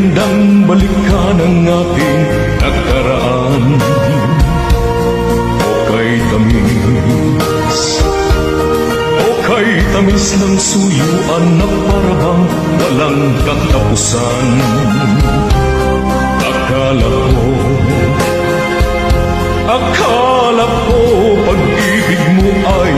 handang balikan ang ating nakaraan. Kay tamis ng suyuan na parang walang katapusan. Akala ko pag-ibig mo ay